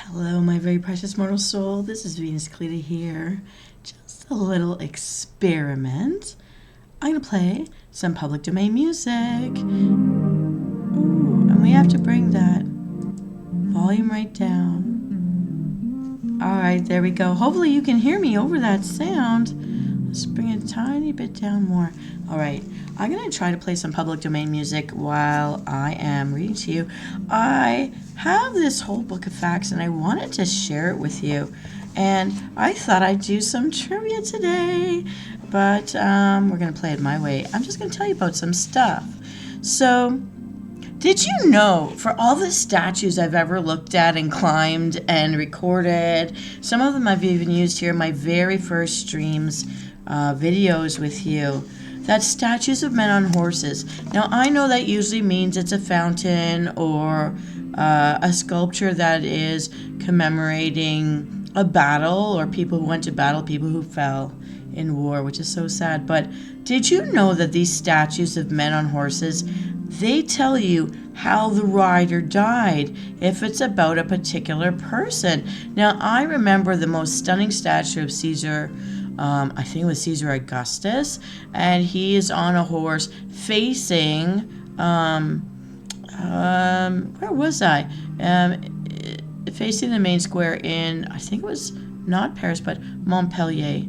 Hello, my very precious mortal soul. This is Venus Callida here. Just a little experiment. I'm going to play some public domain music. Ooh, and we have to bring that volume right down. All right, there we go. Hopefully you can hear me over that sound. Let's bring it a tiny bit down more. All right, I'm going to try to play some public domain music while I am reading to you. I have this whole book of facts and I wanted to share it with you. And I thought I'd do some trivia today, but we're going to play it my way. I'm just going to tell you about some stuff. So, did you know, for all the statues I've ever looked at and climbed and recorded, some of them I've even used here in my very first streams, videos with you, that statues of men on horses. Now, I know that usually means it's a fountain or a sculpture that is commemorating a battle or people who went to battle, people who fell in war, which is so sad. But did you know that these statues of men on horses, they tell you how the rider died if it's about a particular person? Now, I remember the most stunning statue of Caesar, I think it was Caesar Augustus, and he is on a horse facing, where was I? Facing the main square in, I think it was not Paris, but Montpellier,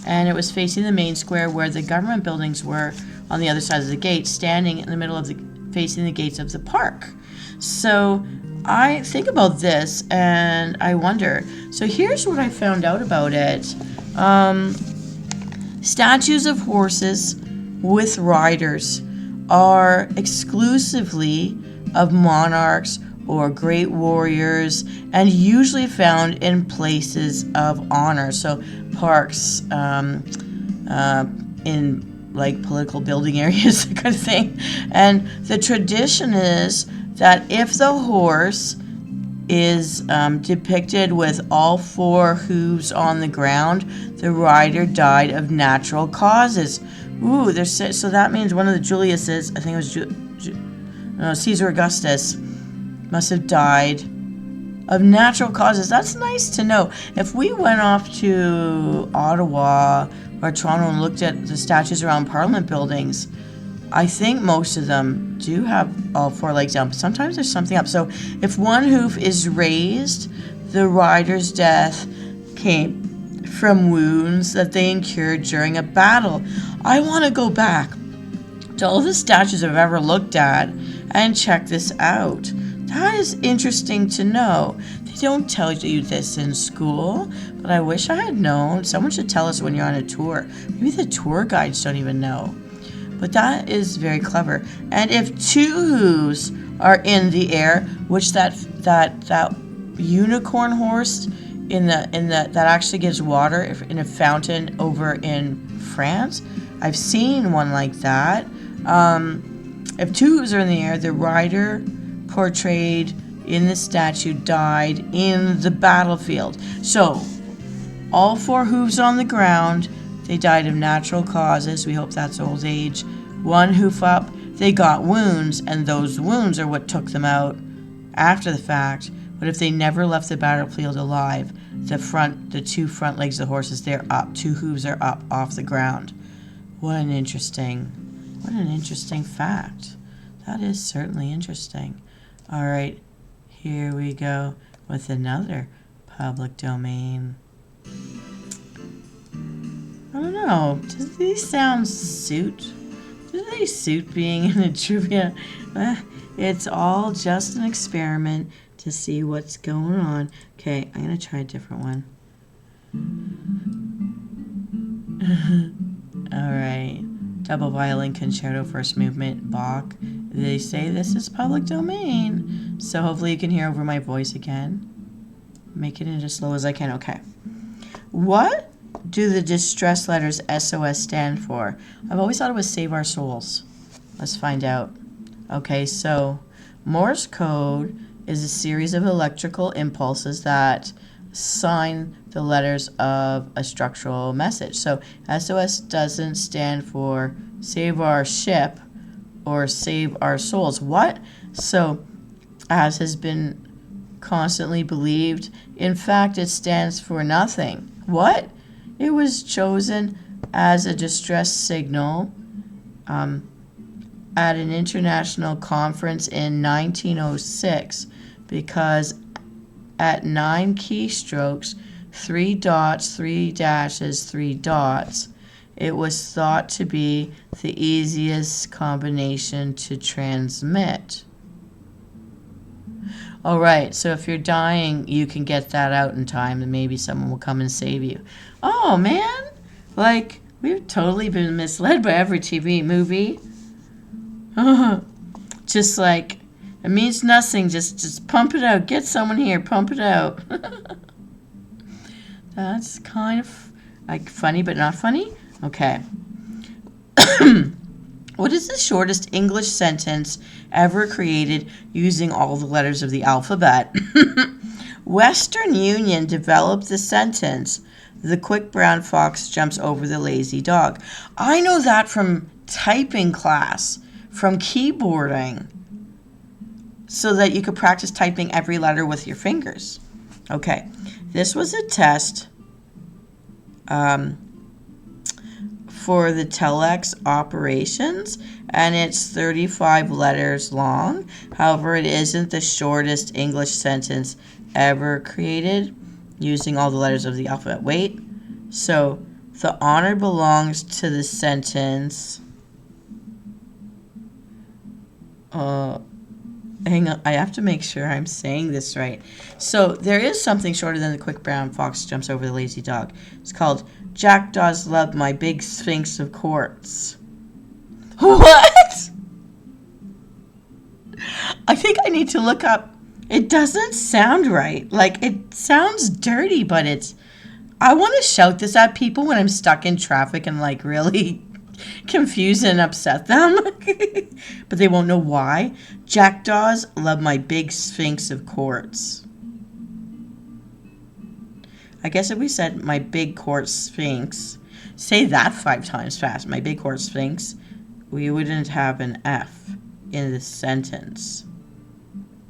and it was facing the main square where the government buildings were on the other side of the gate, standing in the middle of facing the gates of the park. So I think about this and I wonder. So here's what I found out about it. Statues of horses with riders are exclusively of monarchs or great warriors and usually found in places of honor. So parks, in like political building areas, that kind of thing. And the tradition is that if the horse is depicted with all four hooves on the ground, the rider died of natural causes. Ooh, so that means one of the Juliuses, I think it was Caesar Augustus, must have died of natural causes. That's nice to know. If we went off to Ottawa or Toronto and looked at the statues around Parliament buildings, I think most of them do have all four legs down, but sometimes there's something up. So if one hoof is raised, the rider's death came from wounds that they incurred during a battle. I want to go back to all the statues I've ever looked at and check this out. That is interesting to know. They don't tell you this in school, but I wish I had known. Someone should tell us when you're on a tour. Maybe the tour guides don't even know. But that is very clever. And if two hooves are in the air, which that unicorn horse that actually gives water in a fountain over in France, I've seen one like that. If two hooves are in the air, the rider portrayed in the statue died in the battlefield. So, all four hooves on the ground, they died of natural causes. We hope that's old age. One hoof up, they got wounds, and those wounds are what took them out after the fact. But if they never left the battlefield alive, the two front legs of the horses, they're up. Two hooves are up off the ground. What an interesting fact. That is certainly interesting. All right, here we go with another public domain. I don't know. Do these sounds suit? Do they suit being in a trivia? It's all just an experiment to see what's going on. Okay, I'm going to try a different one. All right. Double violin concerto, first movement, Bach. They say this is public domain, so hopefully you can hear over my voice again. Making it as slow as I can. Okay. What do the distress letters SOS stand for? I've always thought it was Save Our Souls. Let's find out. Okay, so Morse code is a series of electrical impulses that sign the letters of a structural message. So SOS doesn't stand for Save Our Ship or Save Our Souls. What? So, as has been constantly believed. In fact, it stands for nothing. What? It was chosen as a distress signal at an international conference in 1906 because at 9 keystrokes, 3 dots, 3 dashes, 3 dots, it was thought to be the easiest combination to transmit. All right, so if you're dying, you can get that out in time and maybe someone will come and save you. Oh, man. Like, we've totally been misled by every TV movie. Just like, it means nothing. Just pump it out. Get someone here. Pump it out. That's kind of like funny, but not funny. Okay. What is the shortest English sentence ever created using all the letters of the alphabet? Western Union developed the sentence, "The quick brown fox jumps over the lazy dog." I know that from typing class, from keyboarding, so that you could practice typing every letter with your fingers. Okay, this was a test for the telex operations, and it's 35 letters long. However, it isn't the shortest English sentence ever created using all the letters of the alphabet. Wait, so the honor belongs to the sentence. Hang on, I have to make sure I'm saying this right. So there is something shorter than "the quick brown fox jumps over the lazy dog." It's called "Jackdaws love my big sphinx of quartz." What? I think I need to look up. It doesn't sound right. Like, it sounds dirty, but it's... I want to shout this at people when I'm stuck in traffic and, like, really confuse and upset them. But they won't know why. Jackdaws love my big sphinx of quartz. I guess if we said my big quartz sphinx, say that 5 times fast, my big quartz sphinx, we wouldn't have an F in the sentence.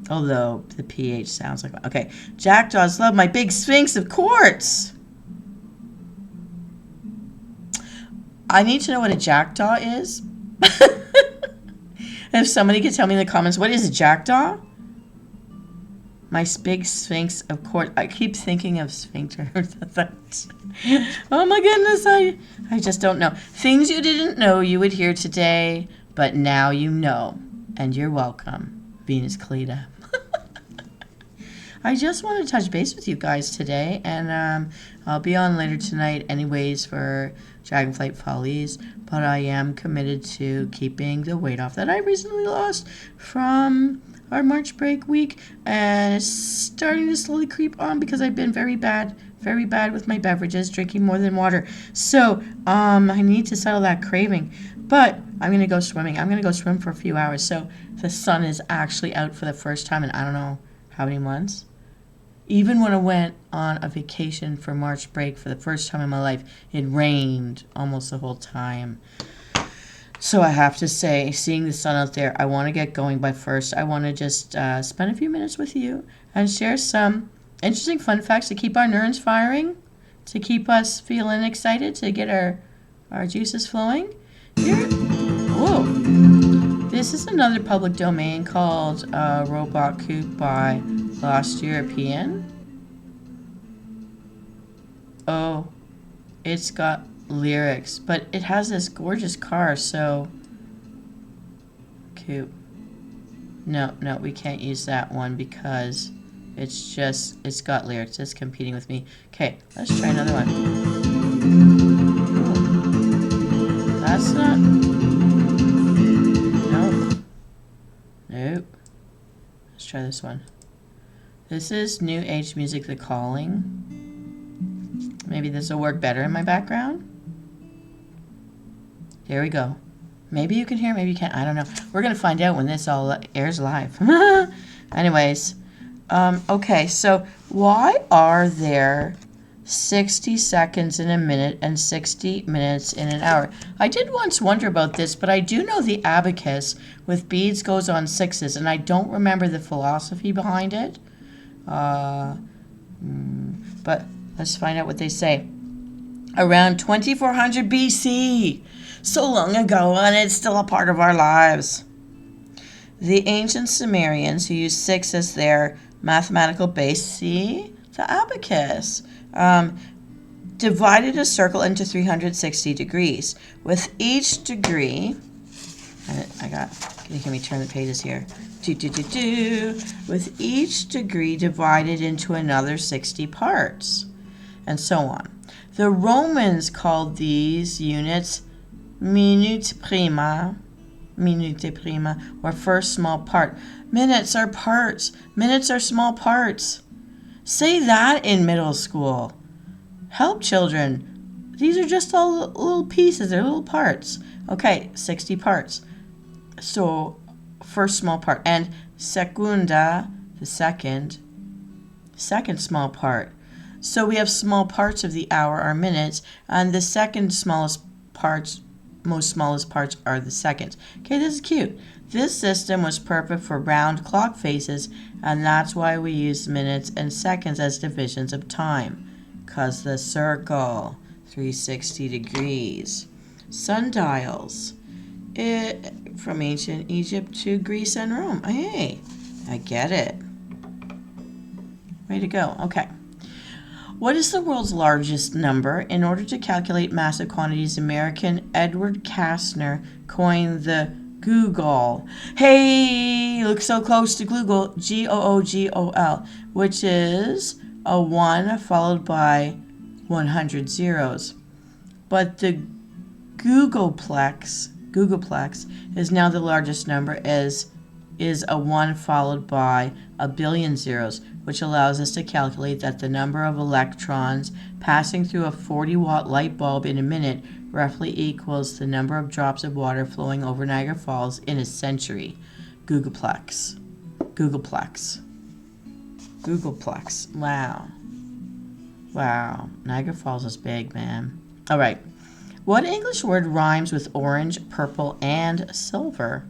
Although the PH sounds like... Okay. Jackdaws love my big sphinx of quartz. I need to know what a jackdaw is. If somebody could tell me in the comments, what is a jackdaw? My big sphinx of quartz. I keep thinking of sphincter. Oh my goodness, I just don't know. Things you didn't know you would hear today, but now you know. And you're welcome, Venus Callida. I just want to touch base with you guys today, and I'll be on later tonight anyways for Dragonflight Follies, but I am committed to keeping the weight off that I recently lost from our March break week, and it's starting to slowly creep on because I've been very bad with my beverages, drinking more than water. So I need to settle that craving, but I'm going to go swimming. I'm going to go swim for a few hours. So the sun is actually out for the first time in I don't know how many months. Even when I went on a vacation for March break for the first time in my life, it rained almost the whole time. So I have to say, seeing the sun out there, I want to get going, but first I want to just spend a few minutes with you and share some interesting fun facts to keep our neurons firing, to keep us feeling excited, to get our juices flowing. Here, whoa. This is another public domain called Robot Coupe by Lost European. Oh, it's got lyrics, but it has this gorgeous car, so... Coupe. No, we can't use that one because it's got lyrics. It's competing with me. Okay, let's try another one. Oh, that's not... Nope. Let's try this one. This is New Age Music, The Calling. Maybe this will work better in my background. Here we go. Maybe you can hear, maybe you can't. I don't know. We're going to find out when this all airs live. Anyways. Okay, so why are there 60 seconds in a minute and 60 minutes in an hour? I did once wonder about this, but I do know the abacus with beads goes on 6s, and I don't remember the philosophy behind it. But let's find out what they say. Around 2400 BC. So long ago, and it's still a part of our lives. The ancient Sumerians, who used 6 as their mathematical base, see? The abacus. Divided a circle into 360 degrees. With each degree, can you turn the pages here? With each degree divided into another 60 parts, and so on. The Romans called these units minute prima, or first small part. Minutes are parts. Minutes are small parts. Say that in middle school. Help, children. These are just all little pieces. They're little parts. Okay, 60 parts. So, first small part. And secunda, the second small part. So we have small parts of the hour are minutes, and the second smallest parts, most smallest parts are the seconds. Okay, this is cute. This system was perfect for round clock faces, and that's why we use minutes and seconds as divisions of time. Because the circle, 360 degrees. Sundials. From ancient Egypt to Greece and Rome. Hey, I get it. Way to go. Okay. What is the world's largest number? In order to calculate massive quantities, American Edward Kastner coined the googol. Hey, look so close to Google. Googol, which is a 1 followed by 100 zeros. But the googolplex is now the largest number, is a 1 followed by a billion zeros, which allows us to calculate that the number of electrons passing through a 40-watt light bulb in a minute roughly equals the number of drops of water flowing over Niagara Falls in a century. Googolplex. Wow. Niagara Falls is big, man. All right. What English word rhymes with orange, purple, and silver?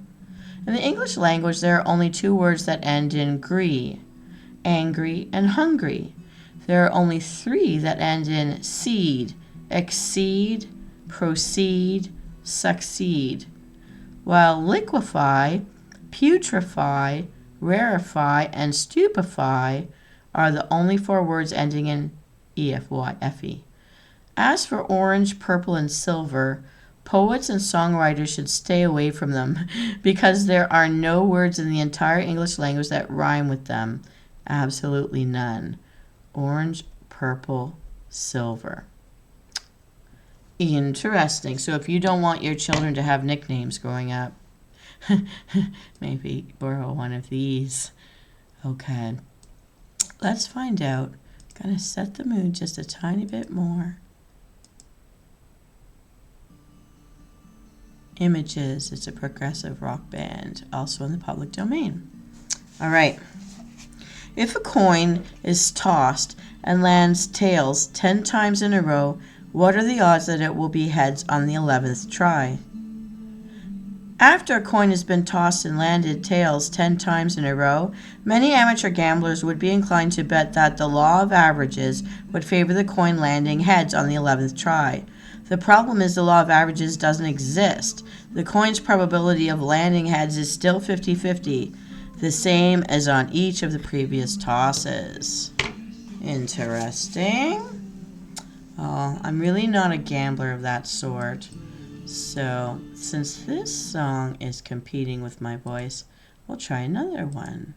In the English language, there are only 2 words that end in "gree," angry and hungry. There are only 3 that end in "seed," exceed, proceed, succeed. While liquefy, putrefy, rarefy, and stupefy are the only 4 words ending in EFY. As for orange, purple, and silver, poets and songwriters should stay away from them because there are no words in the entire English language that rhyme with them. Absolutely none. Orange, purple, silver. Interesting. So if you don't want your children to have nicknames growing up, maybe borrow one of these. Okay. Let's find out. Gonna set the mood just a tiny bit more. Images. It's a progressive rock band, also in the public domain. All right. If a coin is tossed and lands tails 10 times in a row, what are the odds that it will be heads on the 11th try? After a coin has been tossed and landed tails 10 times in a row, many amateur gamblers would be inclined to bet that the law of averages would favor the coin landing heads on the 11th try. The problem is the law of averages doesn't exist. The coin's probability of landing heads is still 50-50, the same as on each of the previous tosses. Interesting. Oh, I'm really not a gambler of that sort. So, since this song is competing with my voice, we'll try another one.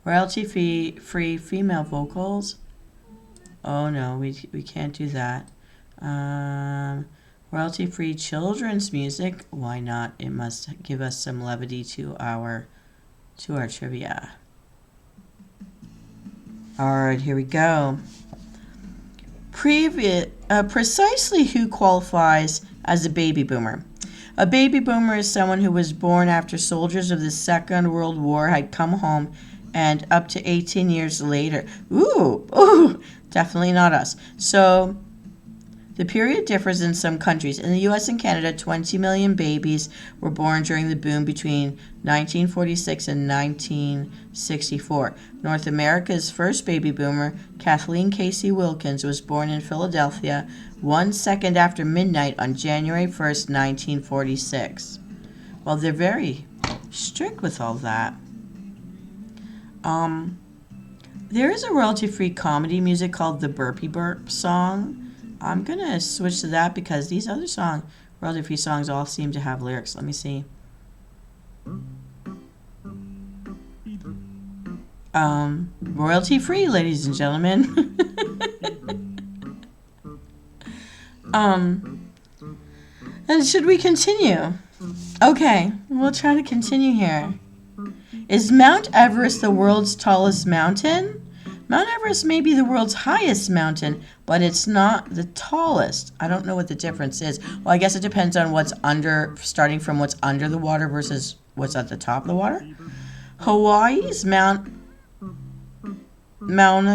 Royalty-free female vocals. Oh no, we can't do that. Royalty-free children's music. Why not? It must give us some levity to our trivia. All right, here we go. Precisely who qualifies as a baby boomer? A baby boomer is someone who was born after soldiers of the Second World War had come home and up to 18 years later. Ooh, definitely not us. So The period differs in some countries. In the U.S. and Canada, 20 million babies were born during the boom between 1946 and 1964. North America's first baby boomer, Kathleen Casey Wilkins, was born in Philadelphia 1 second after midnight on January 1st, 1946. Well, they're very strict with all that. There is a royalty-free comedy music called the Burpy-Burp Song. I'm going to switch to that because these other royalty-free songs all seem to have lyrics. Let me see. Royalty-free, ladies and gentlemen. And should we continue? Okay, we'll try to continue here. Is Mount Everest the world's tallest mountain? Mount Everest may be the world's highest mountain, but it's not the tallest. I don't know what the difference is. Well, I guess it depends on what's under, starting from what's under the water versus what's at the top of the water. Hawaii's Mauna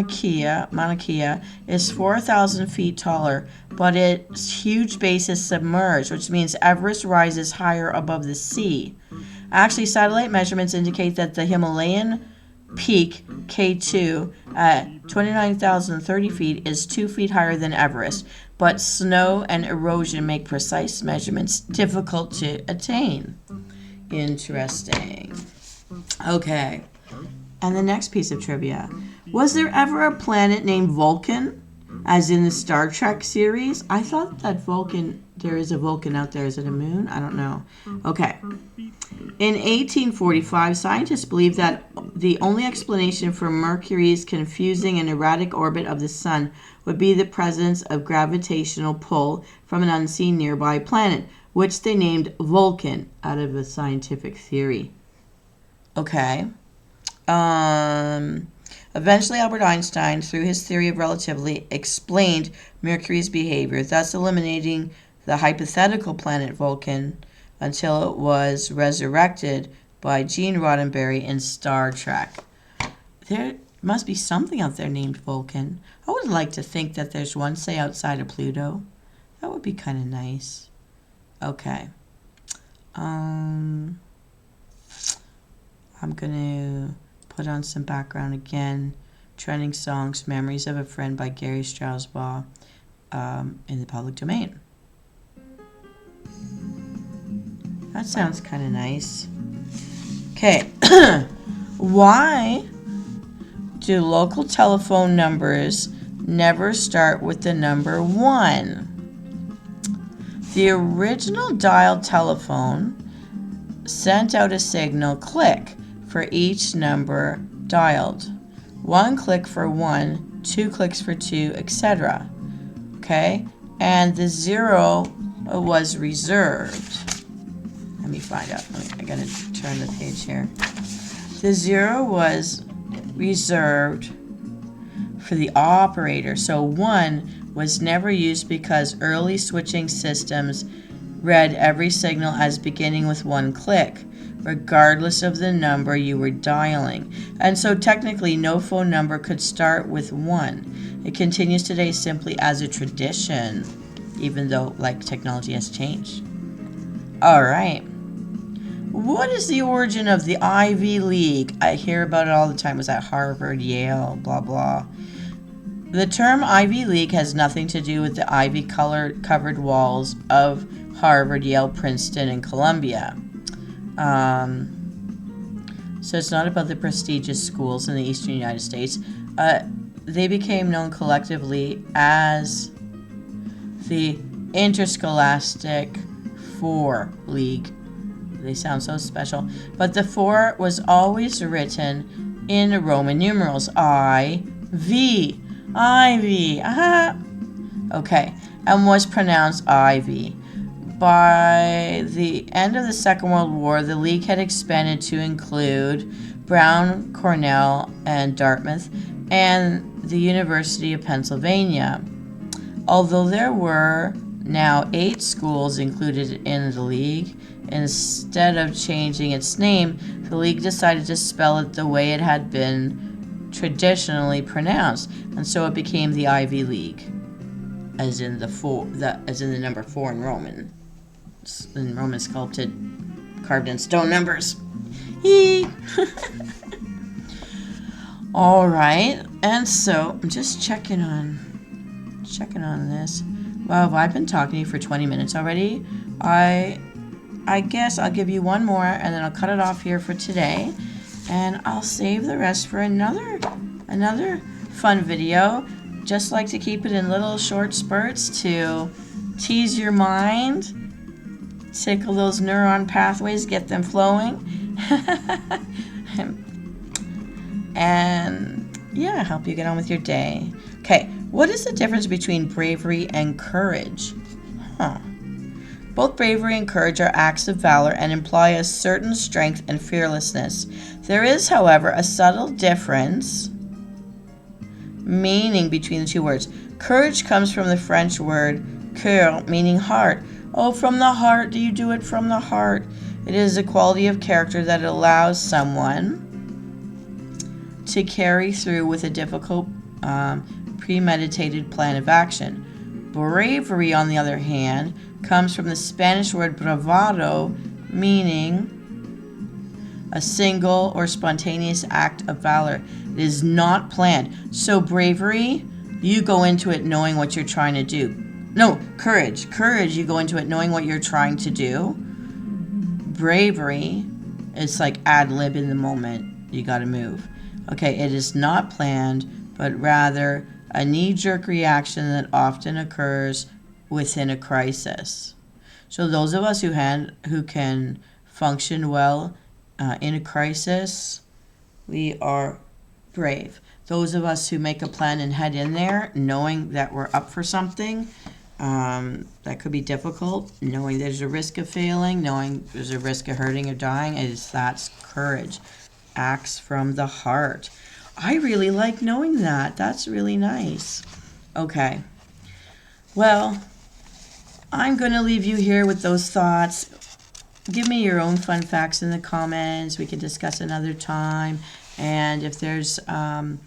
Kea is 4,000 feet taller, but its huge base is submerged, which means Everest rises higher above the sea. Actually, satellite measurements indicate that the Himalayan peak K2 at 29,030 feet is 2 feet higher than Everest, but snow and erosion make precise measurements difficult to attain. Interesting. Okay. And the next piece of trivia. Was there ever a planet named Vulcan, as in the Star Trek series? I thought that Vulcan, there is a Vulcan out there. Is it a moon? I don't know. Okay. In 1845, scientists believed that the only explanation for Mercury's confusing and erratic orbit of the sun would be the presence of gravitational pull from an unseen nearby planet, which they named Vulcan out of a scientific theory. Okay. Eventually, Albert Einstein, through his theory of relativity, explained Mercury's behavior, thus eliminating the hypothetical planet Vulcan until it was resurrected by Gene Roddenberry in Star Trek. There must be something out there named Vulcan. I would like to think that there's one, say, outside of Pluto. That would be kind of nice. Okay. I'm going to put on some background again. Trending songs, Memories of a Friend by Gary Strausbaugh, in the public domain. That sounds kind of nice. Okay. Why do local telephone numbers never start with the number 1? The original dial telephone sent out a signal click for each number dialed. 1 click for 1, 2 clicks for 2, etc. Okay? And the 0 was reserved. Let me find out. I gotta turn the page here. The 0 was reserved for the operator. So 1 was never used because early switching systems read every signal as beginning with 1 click, regardless of the number you were dialing. And so technically no phone number could start with 1. It continues today simply as a tradition, even though technology has changed. All right. What is the origin of the Ivy League? I hear about it all the time. Was that Harvard, Yale, blah, blah. The term Ivy League has nothing to do with the ivy-covered walls of Harvard, Yale, Princeton, and Columbia. So it's not about the prestigious schools in the eastern United States. They became known collectively as the Interscholastic 4 League. They sound so special. But the 4 was always written in Roman numerals. I-V. Ivy. Aha. Okay. And was pronounced Ivy. By the end of the Second World War, the League had expanded to include Brown, Cornell, and Dartmouth, and the University of Pennsylvania. Although there were now 8 schools included in the League, instead of changing its name, the League decided to spell it the way it had been traditionally pronounced, and so it became the Ivy League. as in the number 4 in Roman. In Roman sculpted, carved in stone numbers. Yee! All right, and so I'm just checking on this. Well, I've been talking to you for 20 minutes already. I guess I'll give you one more, and then I'll cut it off here for today, and I'll save the rest for another fun video. Just like to keep it in little short spurts to tease your mind, tickle those neuron pathways, get them flowing, and yeah, help you get on with your day. Okay, what is the difference between bravery and courage? Both bravery and courage are acts of valor and imply a certain strength and fearlessness. There is, however, a subtle difference meaning between the two words. Courage comes from the French word cœur, meaning heart. Oh, from the heart. Do you do it from the heart? It is a quality of character that allows someone to carry through with a difficult, premeditated plan of action. Bravery, on the other hand, comes from the Spanish word bravado, meaning a single or spontaneous act of valor. It is not planned. So bravery, you go into it knowing what you're trying to do. No, courage. Courage, you go into it knowing what you're trying to do. Bravery, it's like ad lib in the moment. You got to move. Okay, it is not planned, but rather a knee-jerk reaction that often occurs within a crisis. So those of us who can function well in a crisis, we are brave. Those of us who make a plan and head in there knowing that we're up for something that could be difficult, knowing there's a risk of failing, knowing there's a risk of hurting or dying, that's courage. Acts from the heart. I really like knowing that. That's really nice. Okay. Well, I'm going to leave you here with those thoughts. Give me your own fun facts in the comments. We can discuss another time. And if there's a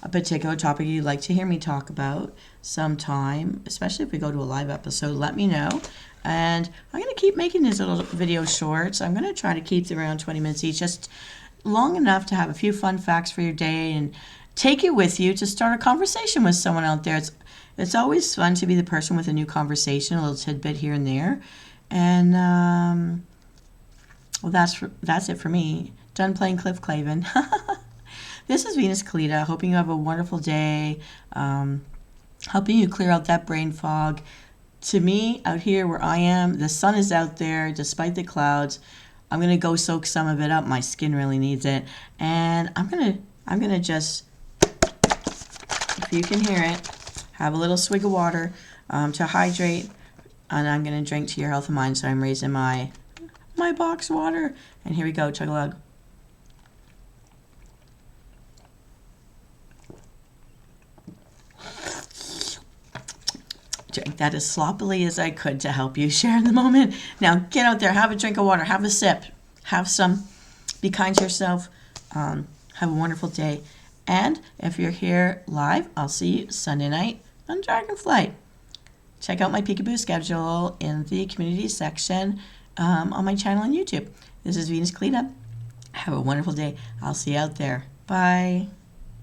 particular topic you'd like to hear me talk about sometime, especially if we go to a live episode, let me know. And I'm going to keep making these little video shorts. I'm going to try to keep them around 20 minutes each, just long enough to have a few fun facts for your day and take it with you to start a conversation with someone out there. It's always fun to be the person with a new conversation, a little tidbit here and there. And well, that's it for me. Done playing Cliff Clavin. This is Venus Callida, hoping you have a wonderful day, helping you clear out that brain fog. To me, out here where I am, the sun is out there despite the clouds. I'm going to go soak some of it up. My skin really needs it. And I'm going to just, if you can hear it, have a little swig of water to hydrate. And I'm going to drink to your health and mind. So I'm raising my box water. And here we go. Chug a lug. Drank that as sloppily as I could to help you share in the moment. Now get out there, have a drink of water, have a sip, have some, be kind to yourself, have a wonderful day. And if you're here live, I'll see you Sunday night on Dragonflight. Check out my peekaboo schedule in the community section on my channel on YouTube. This is Venus Callida. Have a wonderful day. I'll see you out there. Bye.